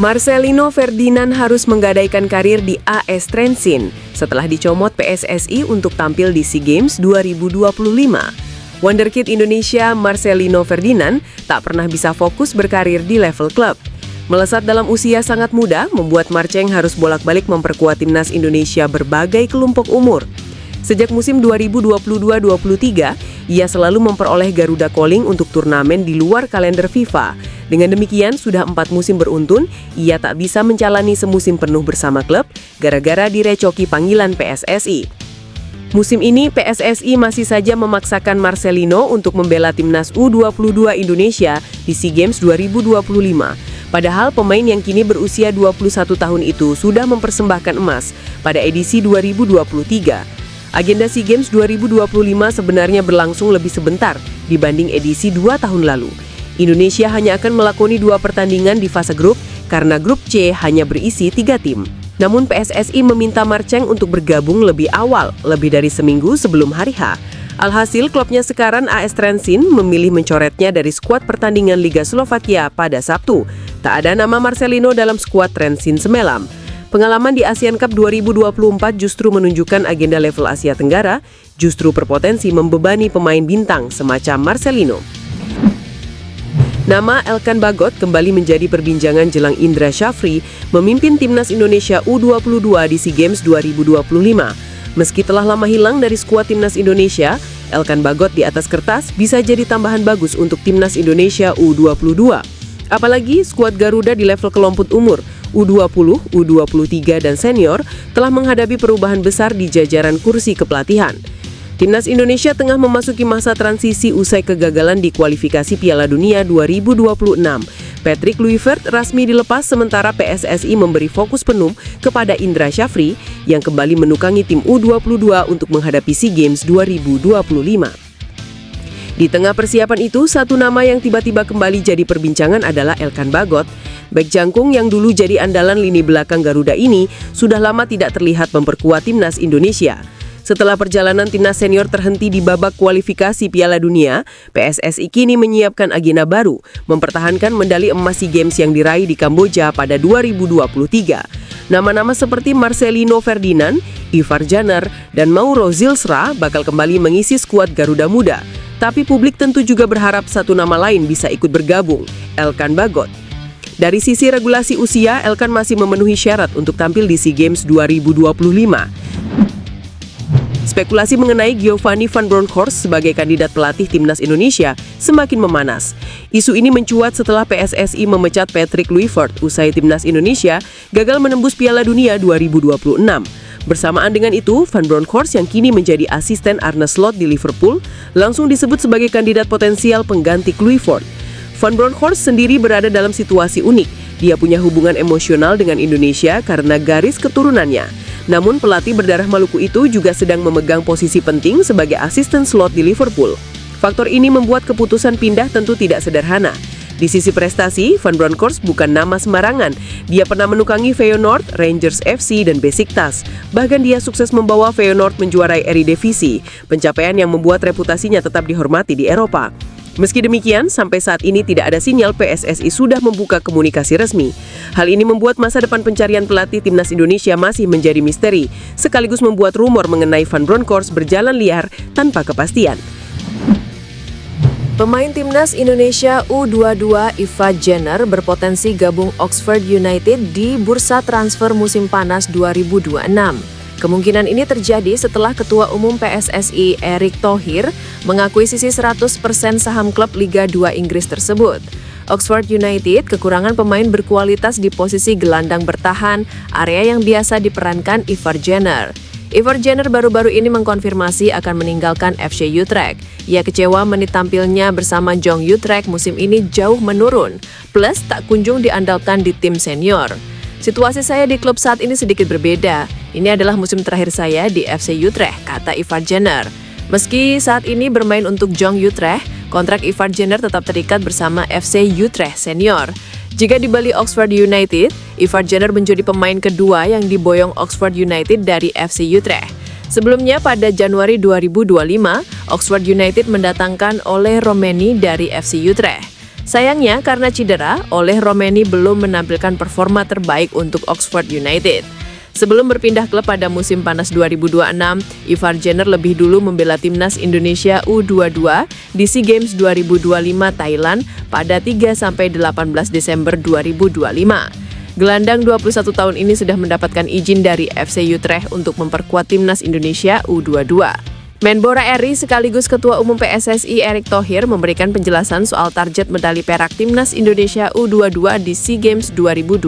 Marcelino Ferdinand harus menggadaikan karir di AS Trenčín setelah dicomot PSSI untuk tampil di SEA Games 2025. Wonderkid Indonesia Marcelino Ferdinand tak pernah bisa fokus berkarir di level klub. Melesat dalam usia sangat muda membuat Marceng harus bolak-balik memperkuat timnas Indonesia berbagai kelompok umur. Sejak musim 2022-23, ia selalu memperoleh Garuda Calling untuk turnamen di luar kalender FIFA. Dengan demikian, sudah 4 musim beruntun, ia tak bisa menjalani semusim penuh bersama klub gara-gara direcoki panggilan PSSI. Musim ini, PSSI masih saja memaksakan Marcelino untuk membela timnas U22 Indonesia di SEA Games 2025. Padahal pemain yang kini berusia 21 tahun itu sudah mempersembahkan emas pada edisi 2023. Agenda SEA Games 2025 sebenarnya berlangsung lebih sebentar dibanding edisi 2 tahun lalu. Indonesia hanya akan melakoni 2 pertandingan di fase grup karena grup C hanya berisi 3 tim. Namun PSSI meminta Marceng untuk bergabung lebih awal, lebih dari seminggu sebelum hari H. Alhasil, klubnya sekarang AS Trenčín memilih mencoretnya dari skuad pertandingan Liga Slovakia pada Sabtu. Tak ada nama Marcelino dalam skuad Trenčín semalam. Pengalaman di ASEAN Cup 2024 justru menunjukkan agenda level Asia Tenggara justru berpotensi membebani pemain bintang semacam Marcelino. Nama Elkan Bagot kembali menjadi perbincangan jelang Indra Syafri memimpin timnas Indonesia U22 di SEA Games 2025. Meski telah lama hilang dari skuad timnas Indonesia, Elkan Bagot di atas kertas bisa jadi tambahan bagus untuk timnas Indonesia U22. Apalagi skuad Garuda di level kelompok umur U20, U23, dan senior telah menghadapi perubahan besar di jajaran kursi kepelatihan. Timnas Indonesia tengah memasuki masa transisi usai kegagalan di kualifikasi Piala Dunia 2026. Patrick Kluivert resmi dilepas sementara PSSI memberi fokus penuh kepada Indra Syafri yang kembali menukangi tim U22 untuk menghadapi SEA Games 2025. Di tengah persiapan itu, satu nama yang tiba-tiba kembali jadi perbincangan adalah Elkan Bagot. Bek jangkung yang dulu jadi andalan lini belakang Garuda ini sudah lama tidak terlihat memperkuat timnas Indonesia. Setelah perjalanan timnas senior terhenti di babak kualifikasi Piala Dunia, PSSI kini menyiapkan agenda baru, mempertahankan medali emas SEA Games yang diraih di Kamboja pada 2023. Nama-nama seperti Marcelino Ferdinand, Ivar Janer, dan Mauro Zilstra bakal kembali mengisi skuad Garuda Muda. Tapi publik tentu juga berharap satu nama lain bisa ikut bergabung, Elkan Bagot. Dari sisi regulasi usia, Elkan masih memenuhi syarat untuk tampil di SEA Games 2025. Spekulasi mengenai Giovanni van Bronckhorst sebagai kandidat pelatih timnas Indonesia semakin memanas. Isu ini mencuat setelah PSSI memecat Patrick Kluivert usai timnas Indonesia gagal menembus Piala Dunia 2026. Bersamaan dengan itu, Van Bronckhorst yang kini menjadi asisten Arne Slot di Liverpool langsung disebut sebagai kandidat potensial pengganti Kluivert. Van Bronckhorst sendiri berada dalam situasi unik. Dia punya hubungan emosional dengan Indonesia karena garis keturunannya. Namun pelatih berdarah Maluku itu juga sedang memegang posisi penting sebagai asisten Slot di Liverpool. Faktor ini membuat keputusan pindah tentu tidak sederhana. Di sisi prestasi, Van Bronckhorst bukan nama sembarangan. Dia pernah menukangi Feyenoord, Rangers FC, dan Besiktas. Bahkan dia sukses membawa Feyenoord menjuarai Eredivisie, pencapaian yang membuat reputasinya tetap dihormati di Eropa. Meski demikian, sampai saat ini tidak ada sinyal PSSI sudah membuka komunikasi resmi. Hal ini membuat masa depan pencarian pelatih timnas Indonesia masih menjadi misteri, sekaligus membuat rumor mengenai Van Bronckhorst berjalan liar tanpa kepastian. Pemain timnas Indonesia U22 Ivar Janer berpotensi gabung Oxford United di bursa transfer musim panas 2026. Kemungkinan ini terjadi setelah Ketua Umum PSSI Erick Thohir mengakuisisi 100% saham klub Liga 2 Inggris tersebut. Oxford United kekurangan pemain berkualitas di posisi gelandang bertahan, area yang biasa diperankan Ivar Janer. Ivar Janer baru-baru ini mengkonfirmasi akan meninggalkan FC Utrecht. Ia kecewa menit tampilnya bersama Jong Utrecht musim ini jauh menurun, plus tak kunjung diandalkan di tim senior. Situasi saya di klub saat ini sedikit berbeda. Ini adalah musim terakhir saya di FC Utrecht, kata Ivar Janer. Meski saat ini bermain untuk Jong Utrecht, kontrak Ivar Janer tetap terikat bersama FC Utrecht senior. Jika dibeli Oxford United, Ivar Janer menjadi pemain kedua yang diboyong Oxford United dari FC Utrecht. Sebelumnya pada Januari 2025, Oxford United mendatangkan Ole Romeni dari FC Utrecht. Sayangnya karena cedera, Oleh Romeni belum menampilkan performa terbaik untuk Oxford United. Sebelum berpindah klub pada musim panas 2026, Ivar Jenner lebih dulu membela timnas Indonesia U22 di SEA Games 2025 Thailand pada 3-18 Desember 2025. Gelandang 21 tahun ini sudah mendapatkan izin dari FC Utrecht untuk memperkuat timnas Indonesia U22. Menpora RI sekaligus Ketua Umum PSSI Erick Thohir memberikan penjelasan soal target medali perak timnas Indonesia U22 di SEA Games 2025.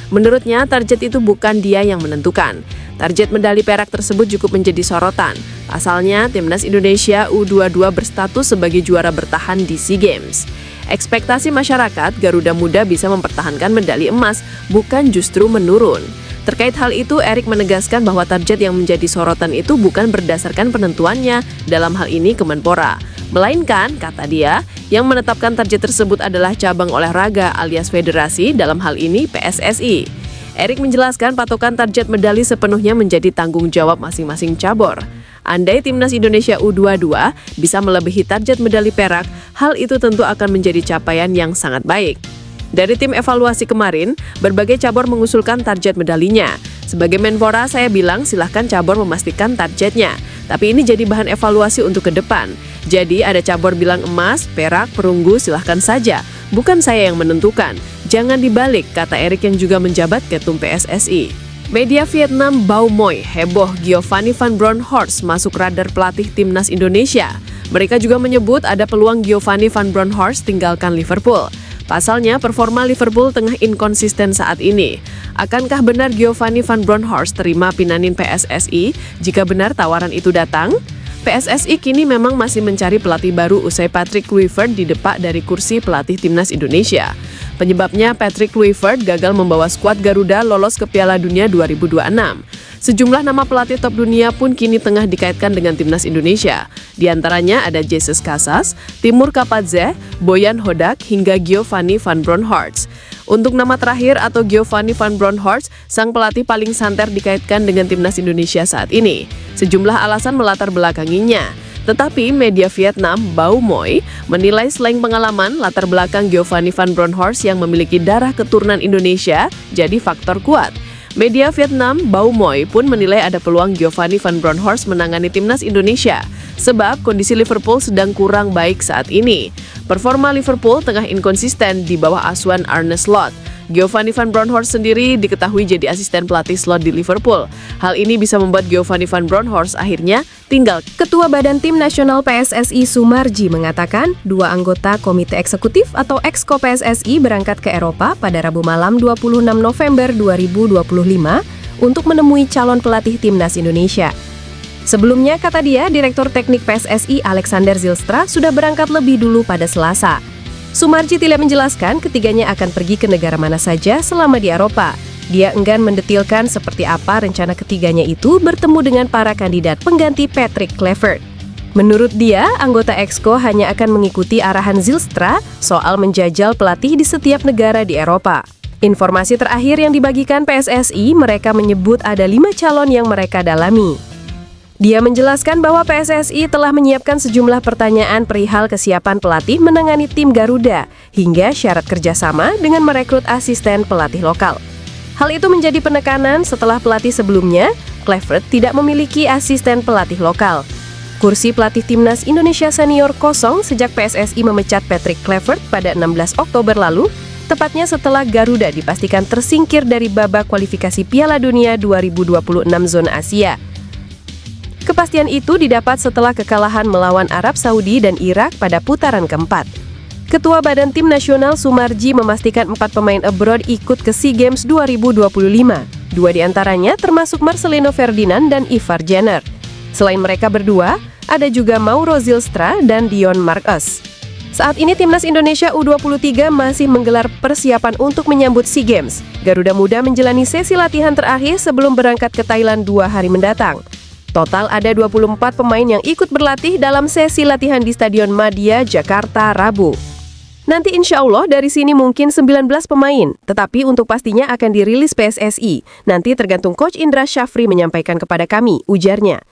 Menurutnya, target itu bukan dia yang menentukan. Target medali perak tersebut cukup menjadi sorotan. Pasalnya, timnas Indonesia U22 berstatus sebagai juara bertahan di SEA Games. Ekspektasi masyarakat, Garuda Muda bisa mempertahankan medali emas, bukan justru menurun. Terkait hal itu, Erick menegaskan bahwa target yang menjadi sorotan itu bukan berdasarkan penentuannya, dalam hal ini Kemenpora. Melainkan, kata dia, yang menetapkan target tersebut adalah cabang olahraga alias federasi, dalam hal ini PSSI. Erick menjelaskan patokan target medali sepenuhnya menjadi tanggung jawab masing-masing cabur. Andai timnas Indonesia U22 bisa melebihi target medali perak, hal itu tentu akan menjadi capaian yang sangat baik. Dari tim evaluasi kemarin, berbagai cabur mengusulkan target medalinya. Sebagai Menpora, saya bilang silahkan cabur memastikan targetnya. Tapi ini jadi bahan evaluasi untuk ke depan. Jadi ada cabur bilang emas, perak, perunggu, silahkan saja. Bukan saya yang menentukan. Jangan dibalik, kata Erick yang juga menjabat Ketum PSSI. Media Vietnam Bao Moi heboh Giovanni van Bronckhorst masuk radar pelatih timnas Indonesia. Mereka juga menyebut ada peluang Giovanni van Bronckhorst tinggalkan Liverpool. Pasalnya, performa Liverpool tengah inkonsisten saat ini. Akankah benar Giovanni van Bronckhorst terima pinanin PSSI jika benar tawaran itu datang? PSSI kini memang masih mencari pelatih baru usai Patrick Kluivert didepak dari kursi pelatih timnas Indonesia. Penyebabnya Patrick Kluivert gagal membawa skuad Garuda lolos ke Piala Dunia 2026. Sejumlah nama pelatih top dunia pun kini tengah dikaitkan dengan timnas Indonesia. Di antaranya ada Jesus Casas, Timur Kapadze, Boyan Hodak, hingga Giovanni van Bronckhorst. Untuk nama terakhir atau Giovanni van Bronckhorst, sang pelatih paling santer dikaitkan dengan timnas Indonesia saat ini. Sejumlah alasan melatar belakanginya. Tetapi media Vietnam Bao Moi menilai selain pengalaman, latar belakang Giovanni van Bronckhorst yang memiliki darah keturunan Indonesia jadi faktor kuat. Media Vietnam Bao Moi pun menilai ada peluang Giovanni van Bronckhorst menangani timnas Indonesia, sebab kondisi Liverpool sedang kurang baik saat ini. Performa Liverpool tengah inkonsisten di bawah asuhan Arne Slot. Giovanni van Bronckhorst sendiri diketahui jadi asisten pelatih Slot di Liverpool. Hal ini bisa membuat Giovanni van Bronckhorst akhirnya tinggal. Ketua Badan Tim Nasional PSSI Sumarji mengatakan, 2 anggota Komite Eksekutif atau Exco PSSI berangkat ke Eropa pada Rabu malam 26 November 2025 untuk menemui calon pelatih timnas Indonesia. Sebelumnya, kata dia, Direktur Teknik PSSI Alexander Zylstra sudah berangkat lebih dulu pada Selasa. Sumarji tidak menjelaskan ketiganya akan pergi ke negara mana saja selama di Eropa. Dia enggan mendetilkan seperti apa rencana ketiganya itu bertemu dengan para kandidat pengganti Patrick Kluivert. Menurut dia, anggota Exco hanya akan mengikuti arahan Zylstra soal menjajal pelatih di setiap negara di Eropa. Informasi terakhir yang dibagikan PSSI, mereka menyebut ada 5 calon yang mereka dalami. Dia menjelaskan bahwa PSSI telah menyiapkan sejumlah pertanyaan perihal kesiapan pelatih menangani tim Garuda, hingga syarat kerjasama dengan merekrut asisten pelatih lokal. Hal itu menjadi penekanan setelah pelatih sebelumnya, Kluivert, tidak memiliki asisten pelatih lokal. Kursi pelatih timnas Indonesia senior kosong sejak PSSI memecat Patrick Kluivert pada 16 Oktober lalu, tepatnya setelah Garuda dipastikan tersingkir dari babak kualifikasi Piala Dunia 2026 zona Asia. Kepastian itu didapat setelah kekalahan melawan Arab Saudi dan Irak pada putaran keempat. Ketua Badan Tim Nasional Sumarji memastikan 4 pemain abroad ikut ke SEA Games 2025. 2 diantaranya termasuk Marcelino Ferdinand dan Ivar Jenner. Selain mereka berdua, ada juga Mauro Zylstra dan Dion Marques. Saat ini timnas Indonesia U23 masih menggelar persiapan untuk menyambut SEA Games. Garuda Muda menjalani sesi latihan terakhir sebelum berangkat ke Thailand 2 hari mendatang. Total ada 24 pemain yang ikut berlatih dalam sesi latihan di Stadion Madia, Jakarta, Rabu. Nanti insya Allah dari sini mungkin 19 pemain, tetapi untuk pastinya akan dirilis PSSI. Nanti tergantung Coach Indra Syafri menyampaikan kepada kami, ujarnya.